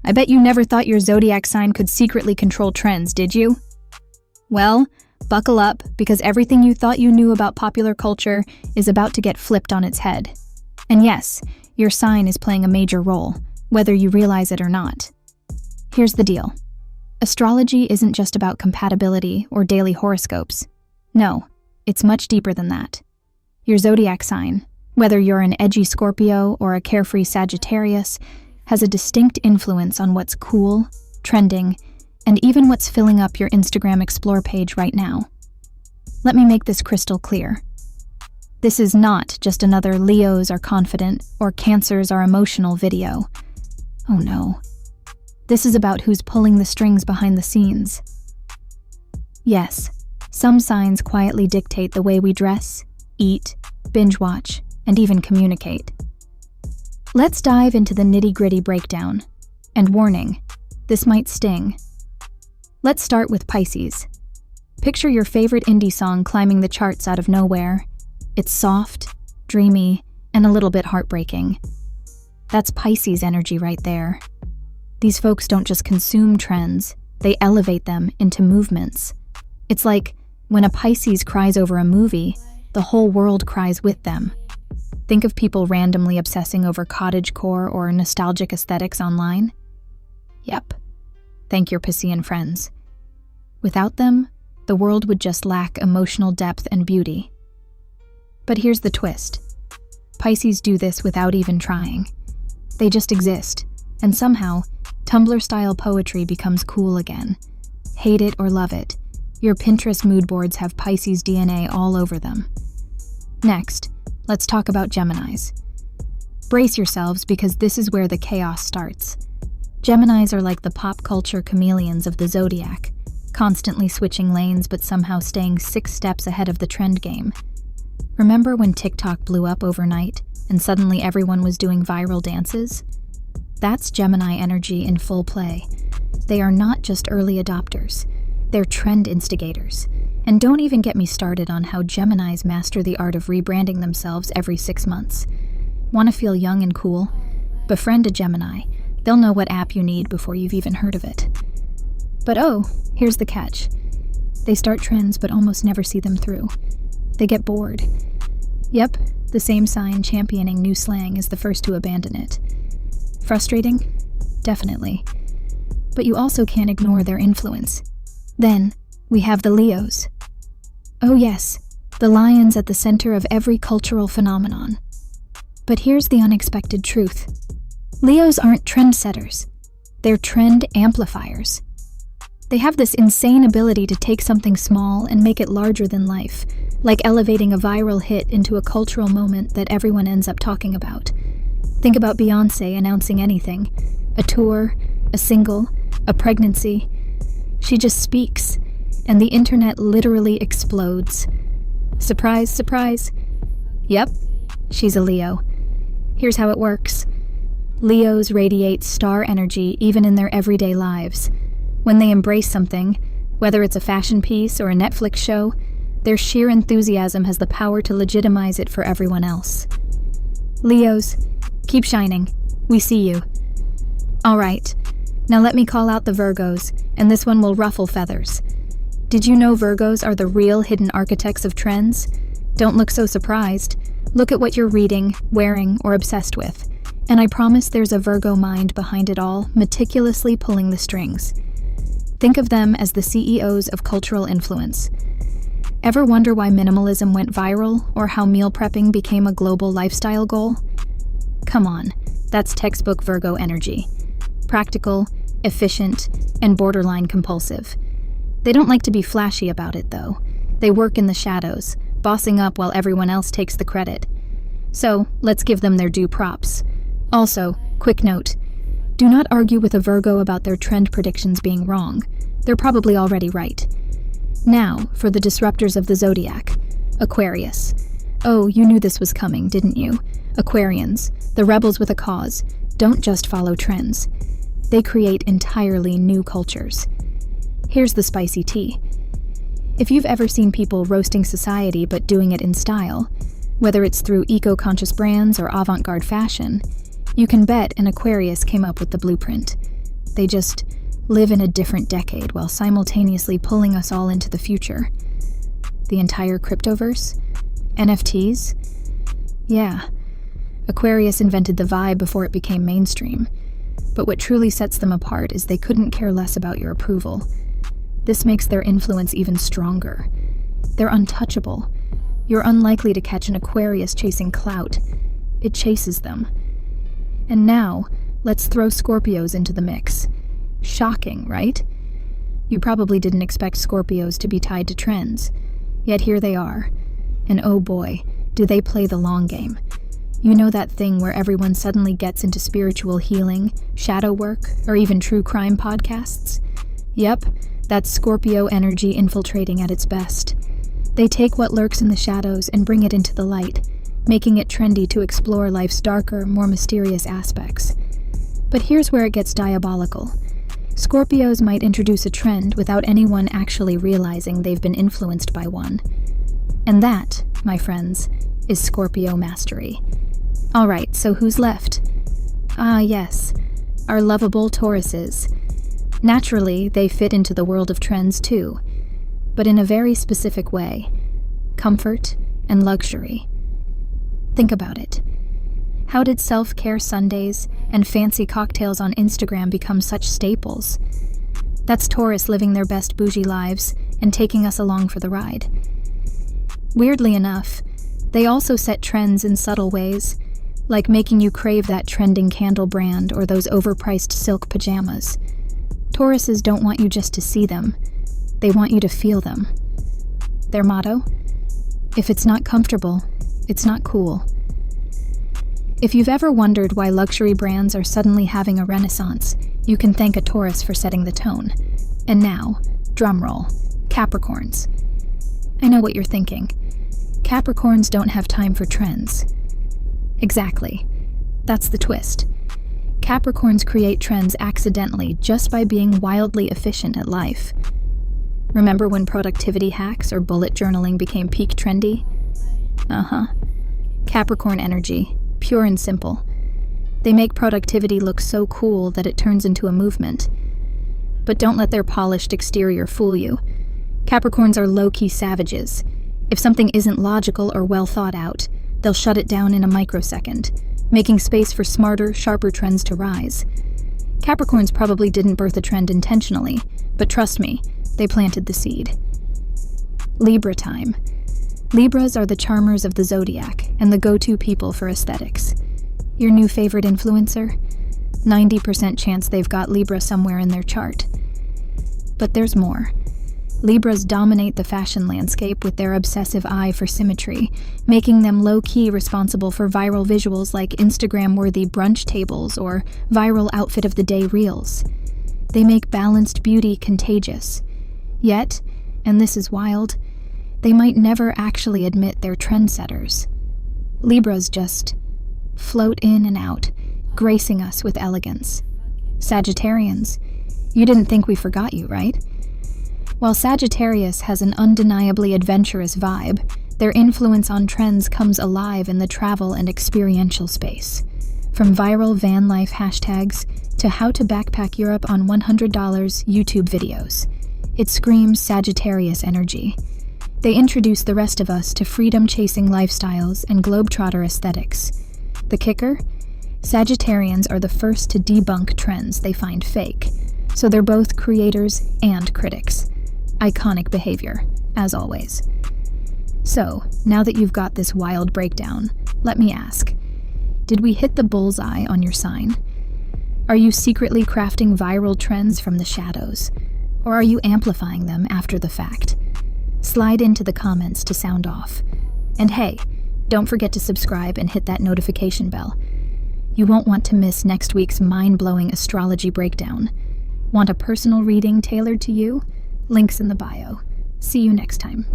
I bet you never thought your zodiac sign could secretly control trends, did you? Well, buckle up, because everything you thought you knew about popular culture is about to get flipped on its head. And yes, your sign is playing a major role, whether you realize it or not. Here's the deal. Astrology isn't just about compatibility or daily horoscopes. No, it's much deeper than that. Your zodiac sign, whether you're an edgy Scorpio or a carefree Sagittarius, has a distinct influence on what's cool, trending, and even what's filling up your Instagram Explore page right now. Let me make this crystal clear. This is not just another Leos are confident or Cancers are emotional video. Oh no. This is about who's pulling the strings behind the scenes. Yes, some signs quietly dictate the way we dress, eat, binge watch, and even communicate. Let's dive into the nitty-gritty breakdown. And warning, this might sting. Let's start with Pisces. Picture your favorite indie song climbing the charts out of nowhere. It's soft, dreamy, and a little bit heartbreaking. That's Pisces energy right there. These folks don't just consume trends, they elevate them into movements. It's like when a Pisces cries over a movie, the whole world cries with them. Think of people randomly obsessing over cottagecore or nostalgic aesthetics online? Yep. Thank your Piscean friends. Without them, the world would just lack emotional depth and beauty. But here's the twist. Pisces do this without even trying. They just exist, and somehow, Tumblr-style poetry becomes cool again. Hate it or love it, your Pinterest mood boards have Pisces DNA all over them. Next, let's talk about Geminis. Brace yourselves, because this is where the chaos starts. Geminis are like the pop culture chameleons of the zodiac, constantly switching lanes but somehow staying 6 steps ahead of the trend game. Remember when TikTok blew up overnight and suddenly everyone was doing viral dances? That's Gemini energy in full play. They are not just early adopters, they're trend instigators. And don't even get me started on how Geminis master the art of rebranding themselves every 6 months. Want to feel young and cool? Befriend a Gemini. They'll know what app you need before you've even heard of it. But oh, here's the catch. They start trends but almost never see them through. They get bored. Yep, the same sign championing new slang is the first to abandon it. Frustrating? Definitely. But you also can't ignore their influence. Then, we have the Leos. Oh yes, the lions at the center of every cultural phenomenon. But here's the unexpected truth. Leos aren't trendsetters. They're trend amplifiers. They have this insane ability to take something small and make it larger than life, like elevating a viral hit into a cultural moment that everyone ends up talking about. Think about Beyoncé announcing anything. A tour, a single, a pregnancy. She just speaks, and the internet literally explodes. Surprise, surprise. Yep, she's a Leo. Here's how it works. Leos radiate star energy even in their everyday lives. When they embrace something, whether it's a fashion piece or a Netflix show, their sheer enthusiasm has the power to legitimize it for everyone else. Leos, keep shining. We see you. All right, now let me call out the Virgos, and this one will ruffle feathers. Did you know Virgos are the real hidden architects of trends? Don't look so surprised. Look at what you're reading, wearing, or obsessed with. And I promise there's a Virgo mind behind it all, meticulously pulling the strings. Think of them as the CEOs of cultural influence. Ever wonder why minimalism went viral, or how meal prepping became a global lifestyle goal? Come on, that's textbook Virgo energy. Practical, efficient, and borderline compulsive. They don't like to be flashy about it, though. They work in the shadows, bossing up while everyone else takes the credit. So, let's give them their due props. Also, quick note, do not argue with a Virgo about their trend predictions being wrong. They're probably already right. Now, for the disruptors of the zodiac. Aquarius. Oh, you knew this was coming, didn't you? Aquarians, the rebels with a cause, don't just follow trends. They create entirely new cultures. Here's the spicy tea. If you've ever seen people roasting society but doing it in style, whether it's through eco-conscious brands or avant-garde fashion, you can bet an Aquarius came up with the blueprint. They just live in a different decade while simultaneously pulling us all into the future. The entire cryptoverse? NFTs? Yeah. Aquarius invented the vibe before it became mainstream. But what truly sets them apart is they couldn't care less about your approval. This makes their influence even stronger. They're untouchable. You're unlikely to catch an Aquarius chasing clout. It chases them. And now, let's throw Scorpios into the mix. Shocking, right? You probably didn't expect Scorpios to be tied to trends. Yet here they are. And oh boy, do they play the long game. You know that thing where everyone suddenly gets into spiritual healing, shadow work, or even true crime podcasts? Yep, that's Scorpio energy infiltrating at its best. They take what lurks in the shadows and bring it into the light, making it trendy to explore life's darker, more mysterious aspects. But here's where it gets diabolical. Scorpios might introduce a trend without anyone actually realizing they've been influenced by one. And that, my friends, is Scorpio mastery. Alright, so who's left? Ah, yes, our lovable Tauruses. Naturally, they fit into the world of trends too, but in a very specific way. Comfort and luxury. Think about it. How did self-care Sundays and fancy cocktails on Instagram become such staples? That's Taurus living their best bougie lives and taking us along for the ride. Weirdly enough, they also set trends in subtle ways, like making you crave that trending candle brand or those overpriced silk pajamas. Tauruses don't want you just to see them. They want you to feel them. Their motto? If it's not comfortable, it's not cool. If you've ever wondered why luxury brands are suddenly having a renaissance, you can thank a Taurus for setting the tone. And now, drumroll, Capricorns. I know what you're thinking. Capricorns don't have time for trends. Exactly. That's the twist. Capricorns create trends accidentally just by being wildly efficient at life. Remember when productivity hacks or bullet journaling became peak trendy? Capricorn energy, pure and simple. They make productivity look so cool that it turns into a movement. But don't let their polished exterior fool you. Capricorns are low-key savages. If something isn't logical or well thought out, they'll shut it down in a microsecond, making space for smarter, sharper trends to rise. Capricorns probably didn't birth a trend intentionally, but trust me, they planted the seed. Libra time. Libras are the charmers of the zodiac and the go-to people for aesthetics. Your new favorite influencer? 90% chance they've got Libra somewhere in their chart. But there's more. Libras dominate the fashion landscape with their obsessive eye for symmetry, making them low-key responsible for viral visuals like Instagram-worthy brunch tables or viral outfit of the day reels. They make balanced beauty contagious. Yet, and this is wild, they might never actually admit they're trendsetters. Libras just float in and out, gracing us with elegance. Sagittarians, you didn't think we forgot you, right? While Sagittarius has an undeniably adventurous vibe, their influence on trends comes alive in the travel and experiential space. From viral van life hashtags to how to backpack Europe on $100 YouTube videos, it screams Sagittarius energy. They introduce the rest of us to freedom-chasing lifestyles and globetrotter aesthetics. The kicker? Sagittarians are the first to debunk trends they find fake, so they're both creators and critics. Iconic behavior, as always. So, now that you've got this wild breakdown, let me ask, did we hit the bullseye on your sign? Are you secretly crafting viral trends from the shadows? Or are you amplifying them after the fact? Slide into the comments to sound off. And hey, don't forget to subscribe and hit that notification bell. You won't want to miss next week's mind-blowing astrology breakdown. Want a personal reading tailored to you? Links in the bio. See you next time.